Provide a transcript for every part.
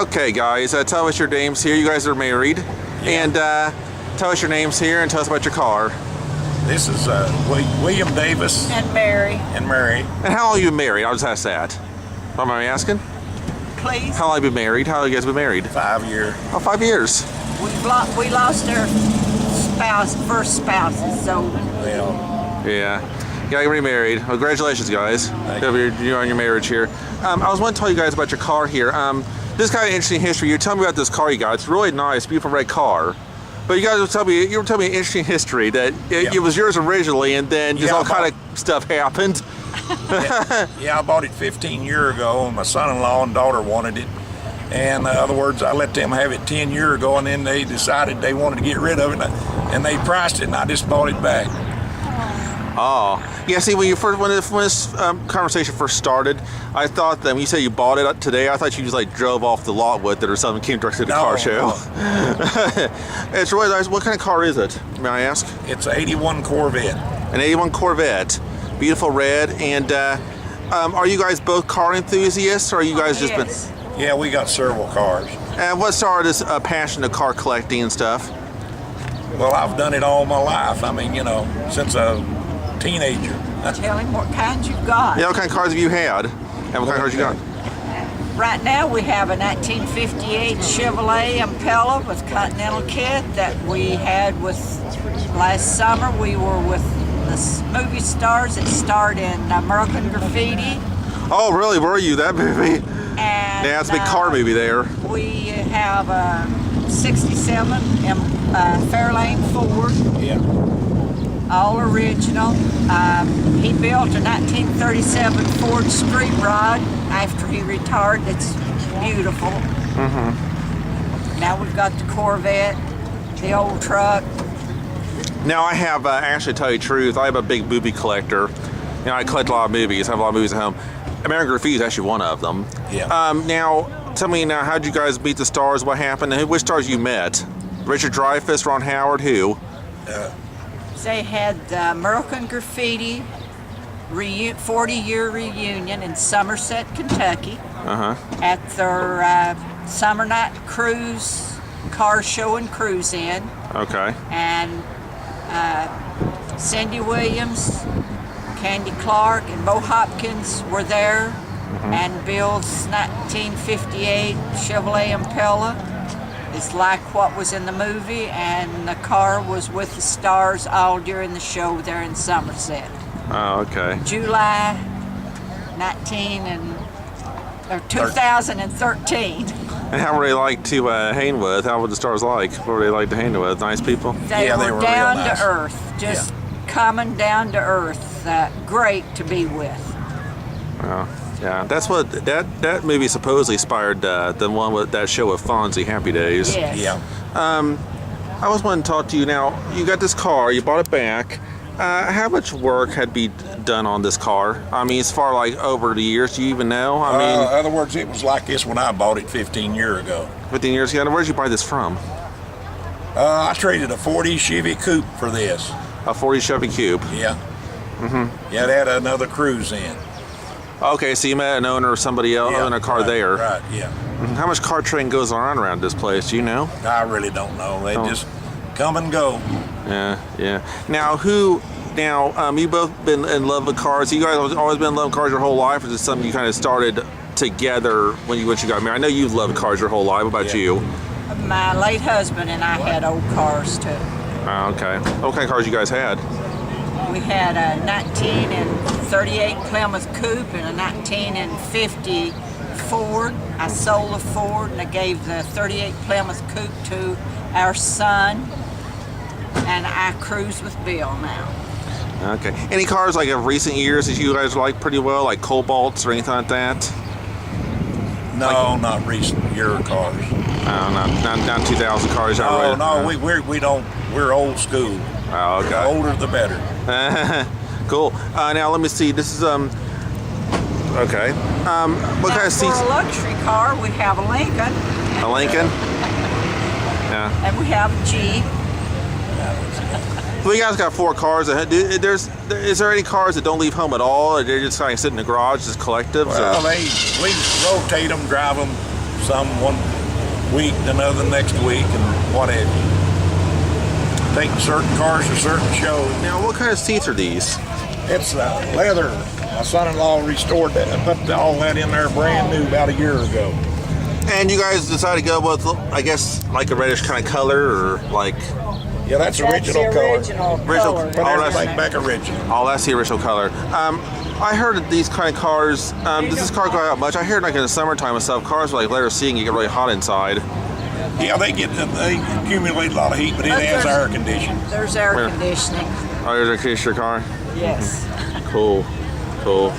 Okay, guys, tell us your names here. You guys are married. Yeah. And tell us your names here and tell us about your car. This is William Davis And Mary, and Mary. And how long have you been married? I'll just ask that. Am I asking? please. How long have you been married? How long have you guys been married? 5 year. Oh, 5 years. We lost our first spouses, so Well, Yeah. Yeah, you're remarried. Well, congratulations, guys. Thank You're on your marriage here. I was want to tell you guys about your car here. This kind of interesting history. You're telling me about this car you got. It's really nice, beautiful red car. But you guys were telling me an interesting history that it was yours originally, and then just all kind of stuff happened. yeah, I bought it 15 years ago, and my son-in-law and daughter wanted it. And in other words, I let them have it 10 years ago, and then they decided they wanted to get rid of it, and they priced it, and I just bought it back. Oh, yeah. See, when this conversation first started, I thought that when you said you bought it today, I thought you just like drove off the lot with it or something, came directly to the car show. No. It's really nice. What kind of car is it? May I ask? It's an 81 Corvette. An 81 Corvette, beautiful red. And are you guys both car enthusiasts, or are you guys just yes. Yeah, we got several cars. And what started this passion of car collecting and stuff? Well, I've done it all my life. I mean, since a teenager. Tell him what kinds you've got. Yeah, what kind of cars have you had? And what kind of cars you got? Right now we have a 1958 Chevrolet Impala with Continental kit that we had with last summer. We were with the movie stars that starred in American Graffiti. Oh, really? Were you that movie? And Yeah, it's a big car movie there. we have a 67 Fairlane Ford. Yeah. All original. He built a 1937 Ford Street Rod after he retired. It's beautiful. Now we've got the Corvette, the old truck. Now I have, actually, to tell you the truth, I have a big movie collector. I collect a lot of movies. I have a lot of movies at home. American Graffiti is actually one of them. Yeah. Now, tell me now, how'd you guys meet the stars? What happened? And which stars you met? Richard Dreyfuss, Ron Howard, who? They had the American Graffiti 40-year reunion in Somerset, Kentucky, at their summer night cruise, car show and cruise in. Okay. And Cindy Williams, Candy Clark, and Bo Hopkins were there, and Bill's 1958 Chevrolet Impala is like what was in the movie, and the car was with the stars all during the show there in Somerset. Oh, okay. July 2013. And how were they like to hang with? How were the stars like? What were they like to hang with? Nice people? They Yeah, were they were down real nice. to earth, just coming down to earth. Great to be with. Oh, yeah. That's what that movie supposedly inspired the one with that show with Fonzie, Happy Days. Yes. Yeah. I was wanting to talk to you now. You got this car, you bought it back. How much work had been done on this car? I mean, as far like over the years, do you even know? I mean, in other words, it was like this when I bought it 15 years ago. 15 years ago. Where did you buy this from? I traded a 40 Chevy Coupe for this. A 40 Chevy Coupe. Yeah. Yeah, it had another cruise in. Okay, so you met an owner or somebody else owning a car right, there. Right, yeah. How much car trading goes on around this place? Do you know? I really don't know. They just come and go. Yeah. Now, you both been in love with cars. You guys always been in love with cars your whole life, or is it something you kind of started together when you got married? I know you've loved cars your whole life. What about you? My late husband and I had old cars too. Oh, okay. What kind of cars you guys had? We had a 1938 Plymouth Coupe and a 1950 Ford. I sold the Ford and I gave the 38 Plymouth Coupe to our son, and I cruise with Bill now. Okay. Any cars like of recent years that you guys like pretty well, like Cobalts or anything like that? No, not recent year cars. Not 2000 cars. We don't. We're old school. Oh, okay. The older the better. Cool. Now let me see. This is okay. What kind of seats? For a luxury car, we have a Lincoln. A Lincoln. Yeah. And we have a Jeep. Well, you guys got 4 cars. Is there any cars that don't leave home at all? Or they're just kind of sit in the garage, just collectives? Well, we rotate them, drive them. Some week, another next week, and what have you. Taking certain cars to certain shows. Now, what kind of seats are these? It's leather. My son-in-law restored that and put all that in there brand new about a year ago. And you guys decided to go with, I guess, like a reddish kind of color, or like... Yeah, that's original the color. original Original- color. Put Oh, everything back original. Oh, that's the original color. I heard that these kind of cars, does this car go out much? I heard like in the summertime and stuff, cars with like letter C and get really hot inside. Yeah, they accumulate a lot of heat, but it has air conditioning. There's air Where? conditioning. Oh, there's a case your car? Yes. Cool. Cool.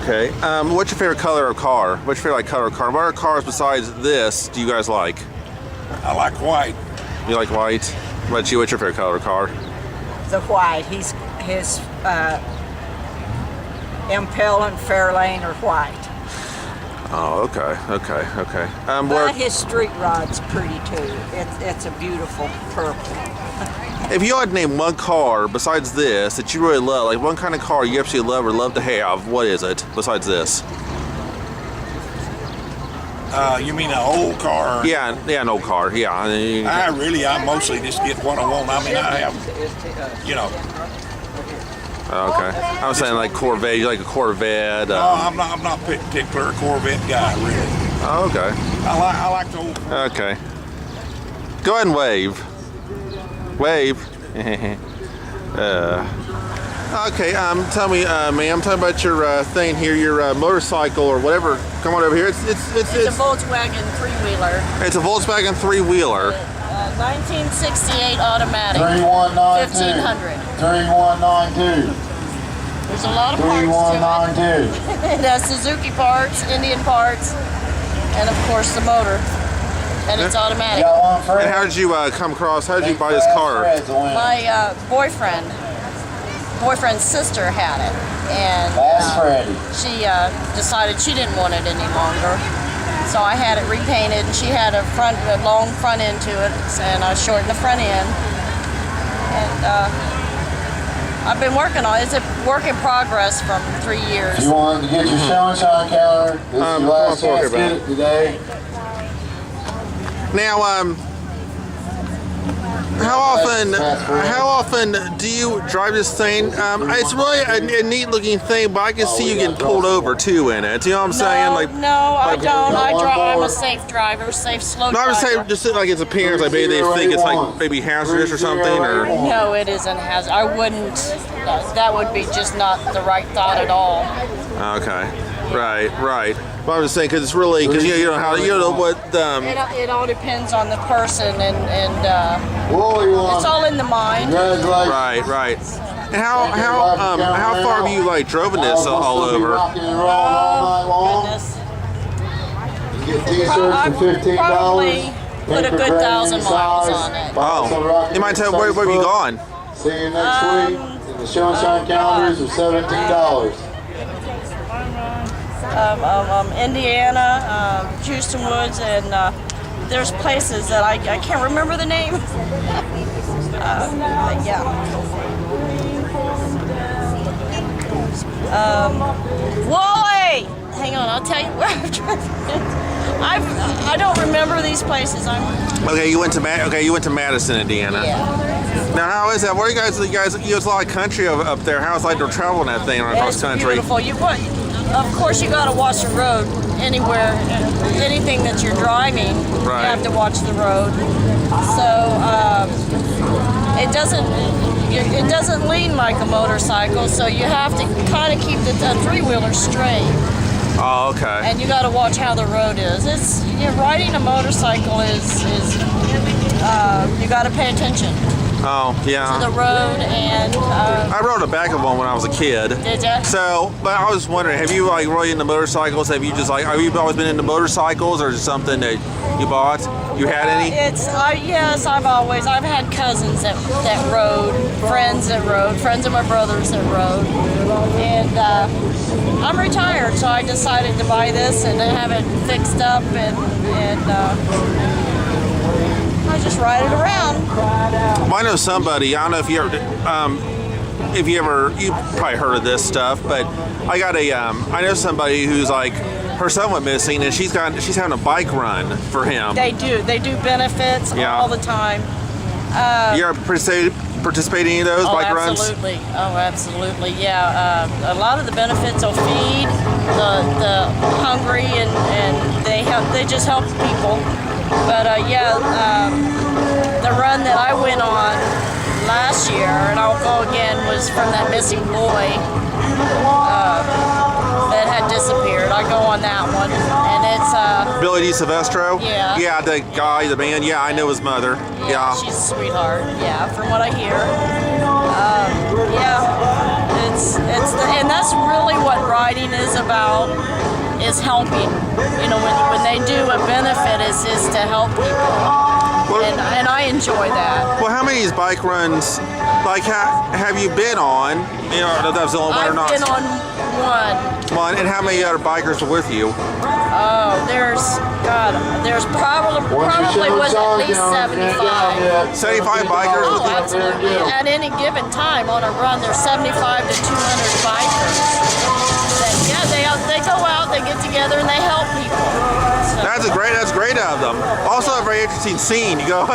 Okay. What's your favorite color of car? What's your favorite like, color of car? What other cars besides this do you guys like? I like white. You like white? What about you? What's your favorite color of car? The white. His Impel and Fairlane are white. Oh, okay. But his street rod's pretty too. It's a beautiful purple. If you had to name one car besides this that you really love, like one kind of car you absolutely love or love to have, what is it besides this? You mean an old car? Yeah, an old car. Yeah. I mostly just get what I want. I mean, I have, you know. Okay. I was saying like Corvette. You like a Corvette? No, I'm not particular a Corvette guy, really. Oh, okay. I like the old. Okay. Go ahead and wave. Wave. Okay. Tell me, ma'am. Tell me about your thing here. Your motorcycle or whatever. Come on over here. It's a Volkswagen three-wheeler. It's a Volkswagen three-wheeler. 1968 automatic. 3192. 1500. 3192. There's a lot of parts to 3192. it. It has Suzuki parts, Indian parts, and of course the motor. And it's automatic. Got one for And how did you come across? How did you buy this car? My boyfriend's sister had it, and That's Freddie. she decided she didn't want it any longer. So I had it repainted, and she had a long front end to it, and I shortened the front end. And I've been working on it. It's a work in progress from 3 years. If you wanted to get your show and shine calendar, this is your last come on, chance to get it today. Now, how often do you drive this thing? It's really a neat looking thing, but I can see you getting pulled over too in it. You know what I'm saying? No, I don't. I'm a safe driver, slow No, I'm driver. just saying, just like its appearance, like maybe they think it's like maybe hazardous or something, or. No, it isn't hazardous. I wouldn't. That would be just not the right thought at all. Okay, right. But I'm just saying because it's really because you know how you know what. It all depends on the person, and Whoa, it's all in the mind. Congratulations. Right. And how far have you like driven this all over? Rocking and rolling all night long. Goodness. You get t-shirts for $15. Probably put a good 1,000 miles on it. Oh, you mind telling where have you gone? See you next week. And the show and shine calendars are $17. Indiana, Houston Woods, and there's places that I can't remember the name. But yeah. Wally! Hang on, I'll tell you where I've driven. I don't remember these places. Okay, you went to Madison, Indiana. Yeah. Now, how is that? Where you guys? There's a lot of country up there. How's it like to travel in that thing across It's country? beautiful. Of course, you got to watch the road anywhere. Anything that you're driving, Right. you have to watch the road. So it doesn't lean like a motorcycle. So you have to kind of keep the three-wheeler straight. Oh, okay. And you got to watch how the road is. Riding a motorcycle is you got to pay attention Oh, yeah. to the road, and I rode the back of one when I was a kid. did ya? So, but I was wondering, have you like really into motorcycles? Have you always been into motorcycles, or is it something that you bought? You had any? Yes, I've had cousins that rode, friends of my brothers that rode, and I'm retired, so I decided to buy this and then have it fixed up, and I just ride it around. Well, I know somebody. I don't know if you probably heard of this stuff, but I know somebody who's like her son went missing, and she's having a bike run for him. They do benefits all the time. You're participating in those bike runs? Absolutely. Oh, absolutely. Yeah. A lot of the benefits will feed the hungry, and they just help people. But the run that I went on last year, and I'll go again, was from that missing boy that had disappeared. I go on that one, and it's Billy D. Silvestro? Yeah. Yeah, the guy, the man. Yeah, I know his mother. Yeah. She's a sweetheart. Yeah, from what I hear. And that's really what riding is about, is helping. You know, when they do a benefit, is to help people. Well, and I enjoy that. Well, how many of these bike runs, like, have you been on? You know, that was the only one or not? I've been on one. And how many other bikers are with you? Oh, there's probably was at least 75. 75 bikers? Oh, absolutely. At any given time on a run, there's 75 to 200 bikers. They go out, they get together, and they help people. So. That's great of them. Also a very interesting scene. You go,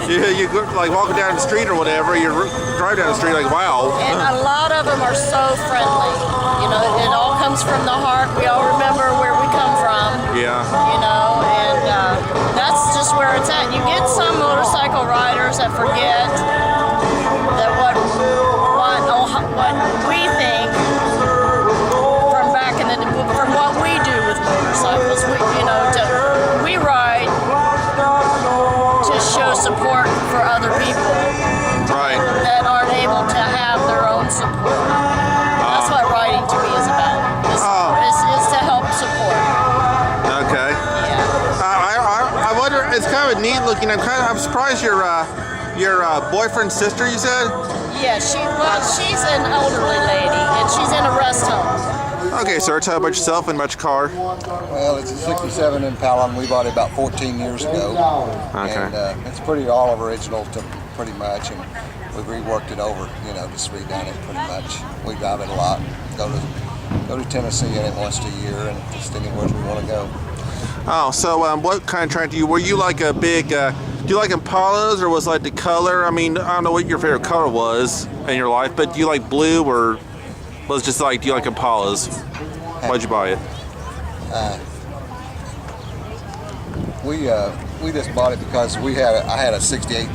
you go, like walking down the street or whatever. You drive down the street like, wow. And a lot of them are so friendly. You know, it all comes from the heart. We all remember where we come from. Yeah. You know, and that's just where it's at. You get some motorcycle riders that forget that what we think from what we do with motorcycles. We ride to show support for other people that aren't able to have their own support. That's what riding to me is about. Is to help support. Okay. Yeah. I wonder. It's kind of neat looking. I'm surprised your boyfriend's sister. You said. Yeah. She's an elderly lady, and she's in a rest home. Okay, sir, tell about yourself and about your car. Well, it's a 67 Impala, and we bought it about 14 years ago. Okay. And it's all original to pretty much, and we've reworked it over, just redone it pretty much. We drive it a lot. Go to Tennessee in it once a year, and just anywhere we want to go. Oh, so what kind of track do you? Were you like a big? Do you like Impalas, or was like the color? I mean, I don't know what your favorite color was in your life, but do you like blue or? Was just like, do you like Impalas? Why'd you buy it? We just bought it because I had a 68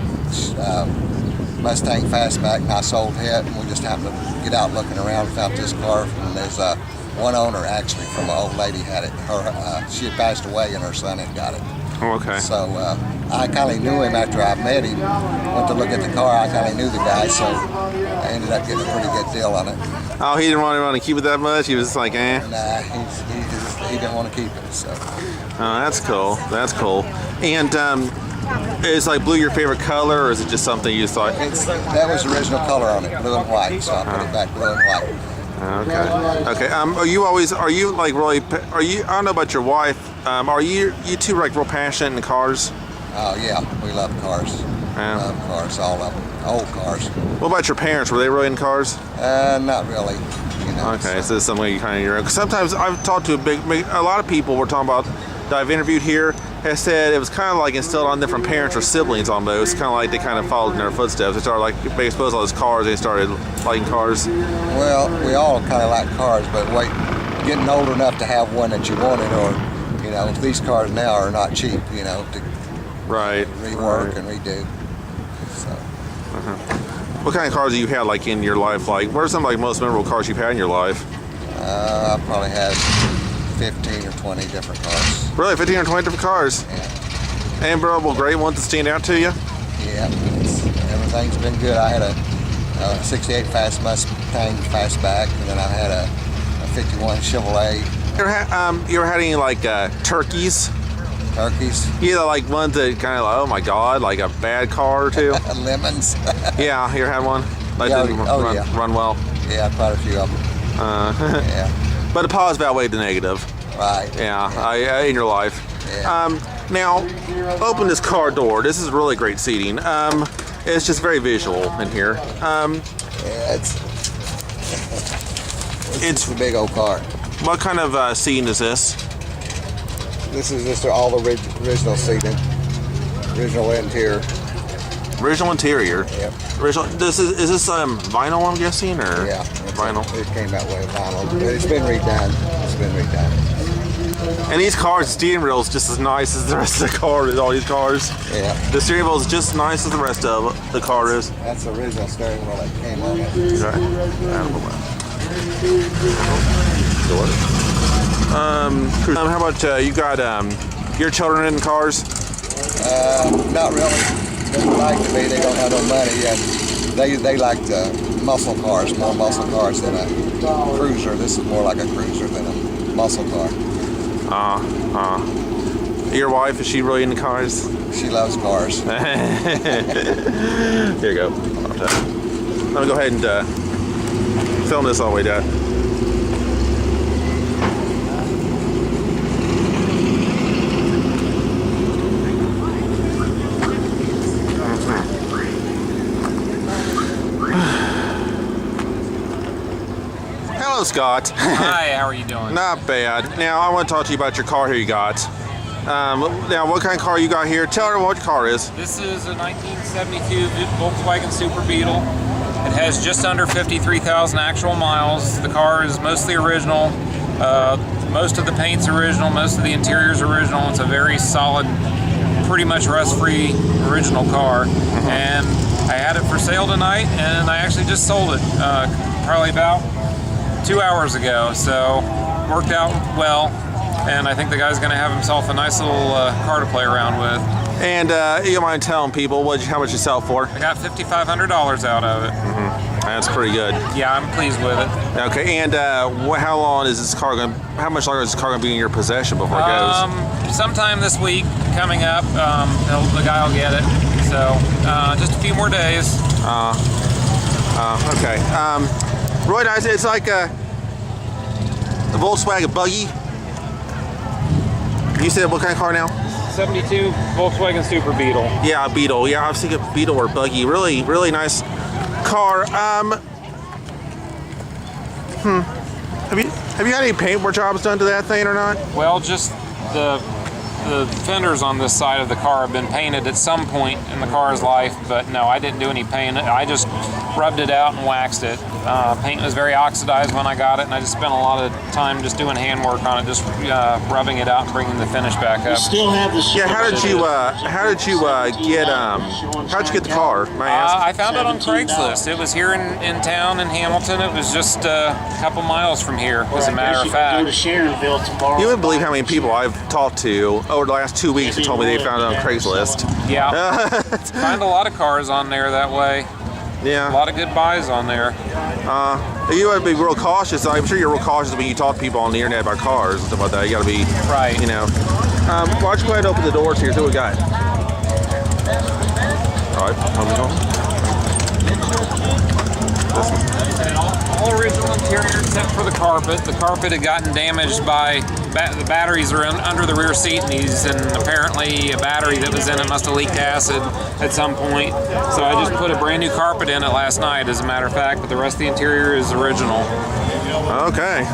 Mustang Fastback, and I sold it, and we just happened to get out looking around and found this car. And there's one owner actually from an old lady had it. She had passed away, and her son had got it. Oh, okay. So I kind of knew him after I met him. Went to look at the car. I kind of knew the guy, so I ended up getting a pretty good deal on it. Oh, he didn't want to keep it that much? He was just like, eh? Nah, he didn't want to keep it, so. Oh, that's cool. That's cool. And is like blue your favorite color, or is it just something you thought? That was the original color on it, blue and white, so I put it back blue and white. Okay. I don't know about your wife. Are you two like real passionate in cars? Oh yeah, we love cars. Yeah. Love cars, all of them, old cars. What about your parents? Were they really in cars? Not really. Okay, so it's something you kind of. Sometimes I've talked to a lot of people. We're talking about that I've interviewed here has said it was kind of like instilled on them from parents or siblings almost. Kind of like they kind of followed in their footsteps. They started like being exposed to all those cars. They started liking cars. Well, we all kind of like cars, but getting old enough to have one that you wanted, or these cars now are not cheap. To rework and redo. So. What kind of cars have you had like in your life? Like, what are some like most memorable cars you've had in your life? I probably had 15 or 20 different cars. Really, 15 or 20 different cars? Yeah. And memorable, great ones that stand out to you? Yeah, everything's been good. I had a 68 Mustang Fastback, and then I had a 51 Chevrolet. You ever had any like turkeys? Turkeys? Yeah, like ones that kind of like, oh my god, like a bad car or two. Lemons. Yeah, you ever had one? Like run well. Yeah, quite a few of them. Yeah. But the positive outweighed the negative. Right. Yeah, in your life. Yeah. Now, open this car door. This is really great seating. It's just very visual in here. Yeah, it's a big old car. What kind of seating is this? This is just all the original seating, original interior. Original interior. Yep. Original. Is this vinyl? I'm guessing, or Yeah. vinyl. It came that way, vinyl. But it's been redone. It's been redone. And these cars, the steering wheel is just as nice as the rest of the car. All these cars. Yeah. The steering wheel is just as nice as the rest of the car is. That's the original steering wheel that came on it. How about you got your children in cars? Not really. They would like to be. They don't have no money, and they like the muscle cars, more muscle cars than a cruiser. This is more like a cruiser than a muscle car. Your wife, is she really into cars? She loves cars. Here you go. I'm gonna go ahead and film this all the way down. Hello, Scott. Hi, how are you doing? Not bad. Now, I want to talk to you about your car here you got. Now, what kind of car you got here? Tell everyone what your car is. This is a 1972 Volkswagen Super Beetle. It has just under 53,000 actual miles. The car is mostly original. Most of the paint's original, most of the interior's original. It's a very solid, pretty much rust-free original car. And I had it for sale tonight, and I actually just sold it probably about 2 hours ago, so worked out well, and I think the guy's going to have himself a nice little car to play around with. And you don't mind telling people how much you sell it for? I got $5,500 out of it. That's pretty good. Yeah, I'm pleased with it. Okay, and how long is this car going? How much longer is this car going to be in your possession before it goes? Sometime this week coming up, the guy will get it. So just a few more days. Okay. Really nice. It's like a Volkswagen buggy. You said what kind of car now? 72 Volkswagen Super Beetle. Yeah, Beetle. Yeah, I was thinking Beetle or buggy. Really, really nice car. Have you had any paintwork jobs done to that thing or not? Well, just the fenders on this side of the car have been painted at some point in the car's life, but no, I didn't do any paint. I just rubbed it out and waxed it. Paint was very oxidized when I got it, and I just spent a lot of time just doing handwork on it, just rubbing it out and bringing the finish back up. Still have the Yeah, how did you get the car? May I ask? I found it on Craigslist. It was here in town in Hamilton. It was just a couple miles from here, as a matter of fact. You wouldn't believe how many people I've talked to over the last 2 weeks who told me they found it on Craigslist. Yeah. Find a lot of cars on there that way. Yeah. A lot of good buys on there. You got to be real cautious. I'm sure you're real cautious when you talk to people on the internet about cars and stuff like that. You got to be, right. You know. Why don't you go ahead and open the doors here? See what we got. All right. All original interior except for the carpet. The carpet had gotten damaged by the batteries are under the rear seat, and apparently a battery that was in it must have leaked acid at some point. So I just put a brand new carpet in it last night, as a matter of fact, but the rest of the interior is original. Okay.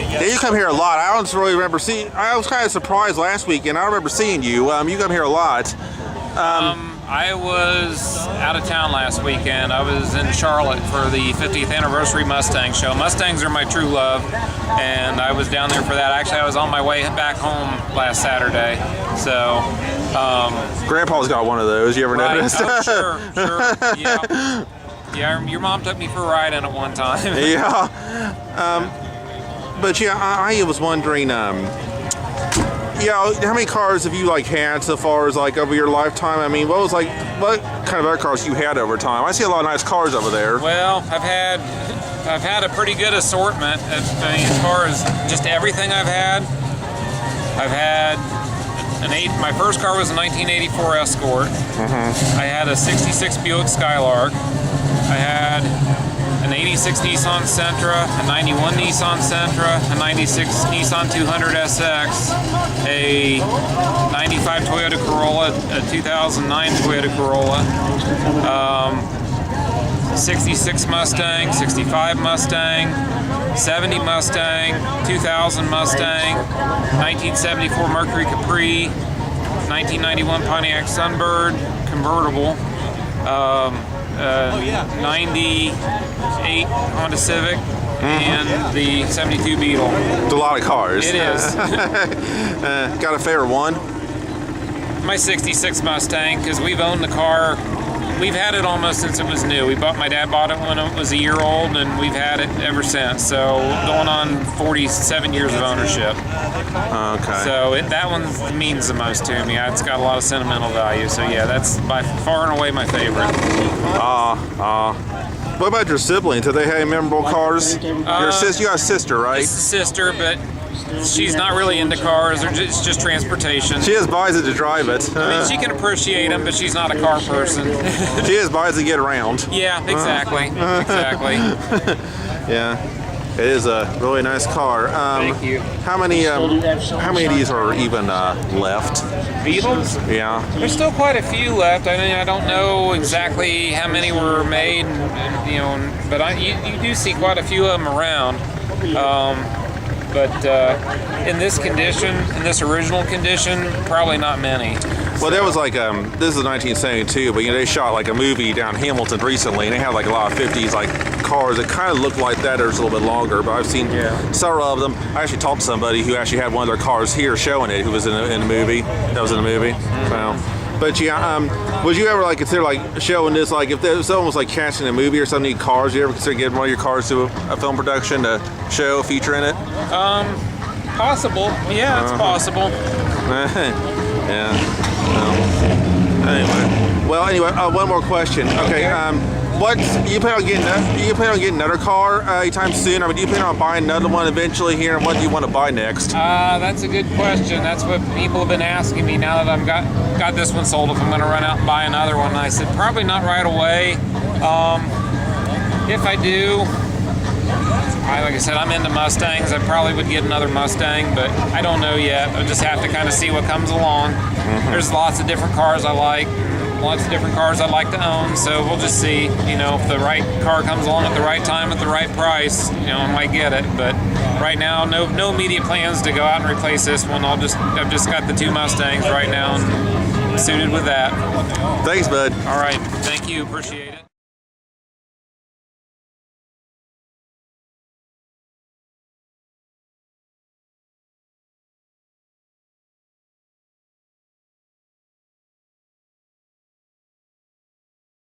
Yeah, you come here a lot. I don't really remember seeing. I was kind of surprised last weekend. I remember seeing you. You come here a lot. I was out of town last weekend. I was in Charlotte for the 50th anniversary Mustang show. Mustangs are my true love, and I was down there for that. Actually, I was on my way back home last Saturday. So, Grandpa's got one of those. You ever noticed? Oh, sure. Yeah. Yeah, your mom took me for a ride in it one time. Yeah. But yeah, I was wondering, how many cars have you had so far as over your lifetime? I mean, what kind of other cars you had over time? I see a lot of nice cars over there. Well, I've had a pretty good assortment. I mean, as far as just everything I've had my first car was a 1984 Escort. I had a 66 Buick Skylark. I had an 86 Nissan Sentra, a 91 Nissan Sentra, a 96 Nissan 200 SX, a 95 Toyota Corolla, a 2009 Toyota Corolla, 66 Mustang, 65 Mustang, 70 Mustang, 2000 Mustang, 1974 Mercury Capri, 1991 Pontiac Sunbird convertible, 98 Honda Civic, and the 72 Beetle. It's a lot of cars. It is. Got a favorite one? My 66 Mustang, because we've owned the car. We've had it almost since it was new. My dad bought it when it was a year old, and we've had it ever since. So going on 47 years of ownership. Okay. So that one means the most to me. It's got a lot of sentimental value. So yeah, that's by far and away my favorite. What about your siblings? Do they have memorable cars? You got a sister, right? It's a sister, but she's not really into cars. It's just transportation. She just buys it to drive it. I mean, she can appreciate them, but she's not a car person. She just buys it to get around. Yeah, exactly. Exactly. Yeah, it is a really nice car. Thank you. How many of these are even left? Beetles? Yeah. There's still quite a few left. I mean, I don't know exactly how many were made, but you do see quite a few of them around. But in this condition, in this original condition, probably not many. Well, there was like this is 1972, but they shot like a movie down Hamilton recently, and they had like a lot of 50s like cars that kind of look like that. There's a little bit longer, but I've seen several of them. I actually talked to somebody who actually had one of their cars here showing it, who was in a movie. That was in a movie. So. But yeah, would you ever like consider like showing this, like if someone was like casting a movie or something, cars, you ever consider getting one of your cars to a film production to show a feature in it? Possible. Yeah, it's possible. Yeah. Anyway, one more question. Okay, what you plan on getting? You plan on getting another car anytime soon? I mean, do you plan on buying another one eventually here? And what do you want to buy next? That's a good question. That's what people have been asking me now that I've got this one sold. If I'm going to run out and buy another one, and I said probably not right away. If I do, like I said, I'm into Mustangs. I probably would get another Mustang, but I don't know yet. I just have to kind of see what comes along. There's lots of different cars I like. Lots of different cars I'd like to own, so we'll just see, if the right car comes along at the right time at the right price, I might get it. But right now, no immediate plans to go out and replace this one. I've just got the two Mustangs right now and I'm suited with that. Thanks, bud. All right, thank you, appreciate it.